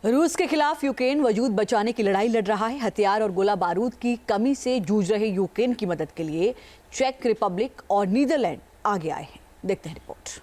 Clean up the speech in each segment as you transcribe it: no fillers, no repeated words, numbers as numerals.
रूस के खिलाफ यूक्रेन वजूद बचाने की लड़ाई लड़ रहा है। हथियार और गोला बारूद की कमी से जूझ रहे यूक्रेन की मदद के लिए चेक रिपब्लिक और नीदरलैंड आगे आए हैं। देखते हैं रिपोर्ट।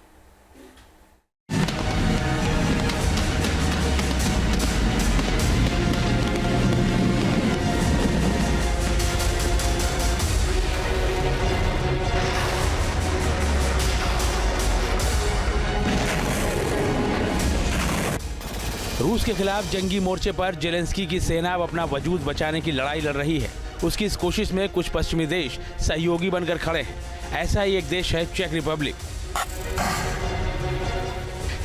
रूस के खिलाफ जंगी मोर्चे पर जेलेंस्की की सेना अब अपना वजूद बचाने की लड़ाई लड़ रही है। उसकी इस कोशिश में कुछ पश्चिमी देश सहयोगी बनकर खड़े हैं। ऐसा ही एक देश है चेक रिपब्लिक।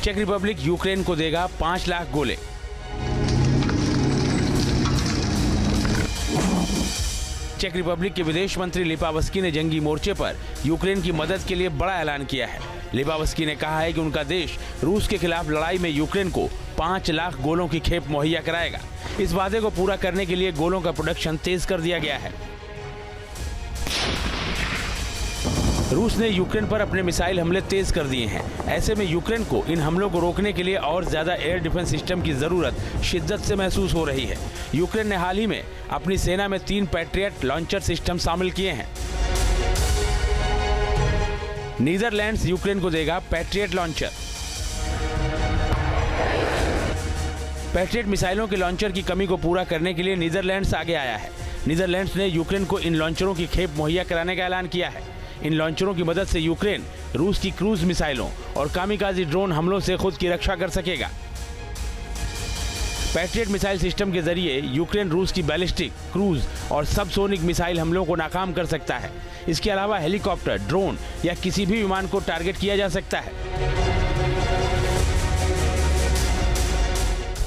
चेक रिपब्लिक यूक्रेन को देगा 5 लाख गोले। चेक रिपब्लिक के विदेश मंत्री लिपावस्की ने जंगी मोर्चे पर यूक्रेन की मदद के लिए बड़ा ऐलान किया है। लिपावस्की ने कहा है कि उनका देश रूस के खिलाफ लड़ाई में यूक्रेन को 5 लाख गोलों की खेप मुहैया कराएगा। इस वादे को पूरा करने के लिए गोलों का प्रोडक्शन तेज कर दिया गया है। रूस ने यूक्रेन पर अपने मिसाइल हमले तेज कर दिए हैं। ऐसे में यूक्रेन को इन हमलों को रोकने के लिए और ज्यादा एयर डिफेंस सिस्टम की जरूरत शिद्दत से महसूस हो रही है। यूक्रेन ने हाल ही में अपनी सेना में 3 पैट्रियट लॉन्चर सिस्टम शामिल किए हैं। नीदरलैंड्स यूक्रेन को देगा पैट्रियट लॉन्चर। पैट्रियट मिसाइलों के लॉन्चर की कमी को पूरा करने के लिए नीदरलैंड्स आगे आया है। नीदरलैंड्स ने यूक्रेन को इन लॉन्चरों की खेप मुहैया कराने का ऐलान किया है। इन लॉन्चरों की मदद से यूक्रेन रूस की क्रूज मिसाइलों और कामिकाजी ड्रोन हमलों से खुद की रक्षा कर सकेगा। पैट्रियट मिसाइल सिस्टम के जरिए यूक्रेन रूस की बैलिस्टिक, क्रूज और सबसोनिक मिसाइल हमलों को नाकाम कर सकता है। इसके अलावा हेलीकॉप्टर, ड्रोन या किसी भी विमान को टारगेट किया जा सकता है।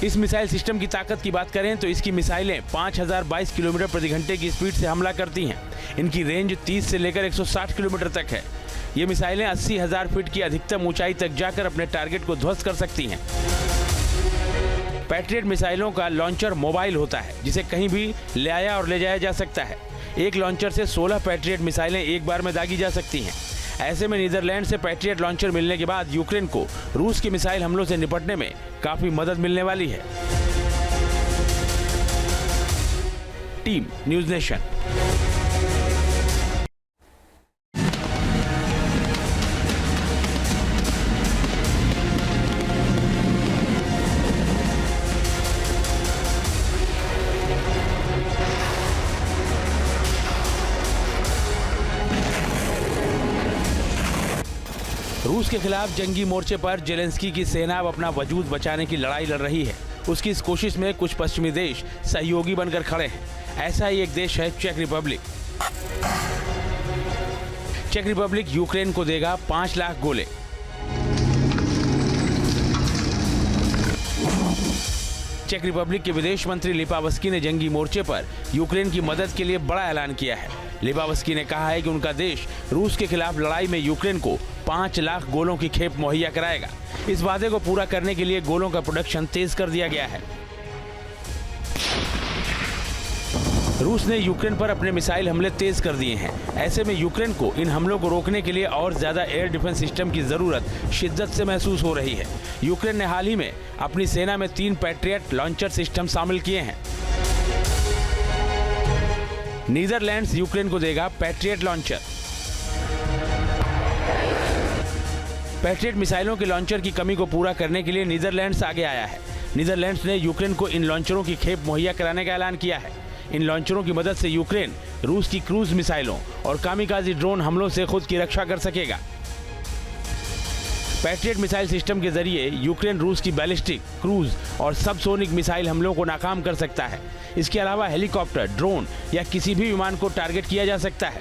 इस मिसाइल सिस्टम की ताकत की बात करें तो इसकी मिसाइलें 5022 किलोमीटर प्रति घंटे की स्पीड से हमला करती हैं। इनकी रेंज 30 से लेकर 160 किलोमीटर तक है। ये मिसाइलें 80,000 फीट की अधिकतम ऊंचाई तक जाकर अपने टारगेट को ध्वस्त कर सकती हैं। पैट्रियट मिसाइलों का लॉन्चर मोबाइल होता है, जिसे कहीं भी ले आया और ले जाया जा सकता है। एक लॉन्चर से 16 पैट्रियट मिसाइलें एक बार में दागी जा सकती हैं। ऐसे में नीदरलैंड से पैट्रियट लॉन्चर मिलने के बाद यूक्रेन को रूस के मिसाइल हमलों से निपटने में काफी मदद मिलने वाली है। Team news nation. रूस के खिलाफ जंगी मोर्चे पर जेलेंस्की की सेना अब अपना वजूद बचाने की लड़ाई लड़ रही है। उसकी इस कोशिश में कुछ पश्चिमी देश सहयोगी बनकर खड़े हैं। ऐसा ही एक देश है चेक रिपब्लिक। चेक रिपब्लिक यूक्रेन को देगा 5 लाख गोले। चेक रिपब्लिक के विदेश मंत्री लिपावस्की ने जंगी मोर्चे पर यूक्रेन की मदद के लिए बड़ा ऐलान किया है। लिपावस्की ने कहा है कि उनका देश रूस के खिलाफ लड़ाई में यूक्रेन को 5 लाख गोलों की खेप मुहैया कराएगा। इस वादे को पूरा करने के लिए गोलों का प्रोडक्शन तेज कर दिया गया है। रूस ने यूक्रेन पर अपने मिसाइल हमले तेज कर दिए हैं। ऐसे में यूक्रेन को इन हमलों को रोकने के लिए और ज्यादा एयर डिफेंस सिस्टम की जरूरत शिद्दत से महसूस हो रही है। यूक्रेन ने हाल ही में अपनी सेना में 3 पैट्रियट लॉन्चर सिस्टम शामिल किए हैं। नीदरलैंड्स यूक्रेन को देगा पैट्रियट लॉन्चर। पैट्रियट मिसाइलों के लॉन्चर की कमी को पूरा करने के लिए नीदरलैंड्स आगे आया है। नीदरलैंड्स ने यूक्रेन को इन लॉन्चरों की खेप मुहैया कराने का ऐलान किया है। इन लॉन्चरों की मदद से यूक्रेन रूस की क्रूज मिसाइलों और कामिकाजी ड्रोन हमलों से खुद की रक्षा कर सकेगा। पैट्रियट मिसाइल सिस्टम के जरिए यूक्रेन रूस की बैलिस्टिक, क्रूज और सबसोनिक मिसाइल हमलों को नाकाम कर सकता है। इसके अलावा हेलीकॉप्टर, ड्रोन या किसी भी विमान को टारगेट किया जा सकता है।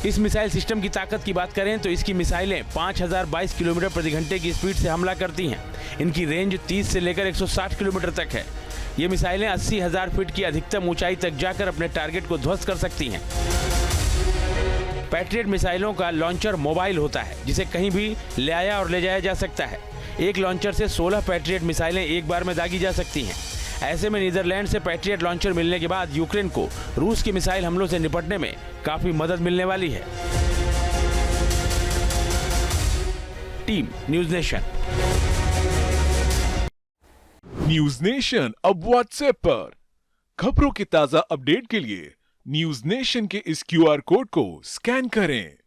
इस मिसाइल सिस्टम की ताकत की बात करें तो इसकी मिसाइलें 5022 किलोमीटर प्रति घंटे की स्पीड से हमला करती हैं। इनकी रेंज 30 से लेकर 160 किलोमीटर तक है। ये मिसाइलें 80,000 फीट की अधिकतम ऊंचाई तक जाकर अपने टारगेट को ध्वस्त कर सकती हैं। पैट्रियट मिसाइलों का लॉन्चर मोबाइल होता है, जिसे कहीं भी ले आया और ले जाया जा सकता है। एक लॉन्चर से 16 पैट्रियट मिसाइलें एक बार में दागी जा सकती हैं। ऐसे में नीदरलैंड से पैट्रियट लॉन्चर मिलने के बाद यूक्रेन को रूस के मिसाइल हमलों से निपटने में काफी मदद मिलने वाली है। Team news nation. News nation अब व्हाट्सएप पर। खबरों के ताजा अपडेट के लिए न्यूज नेशन के इस क्यूआर कोड को स्कैन करें।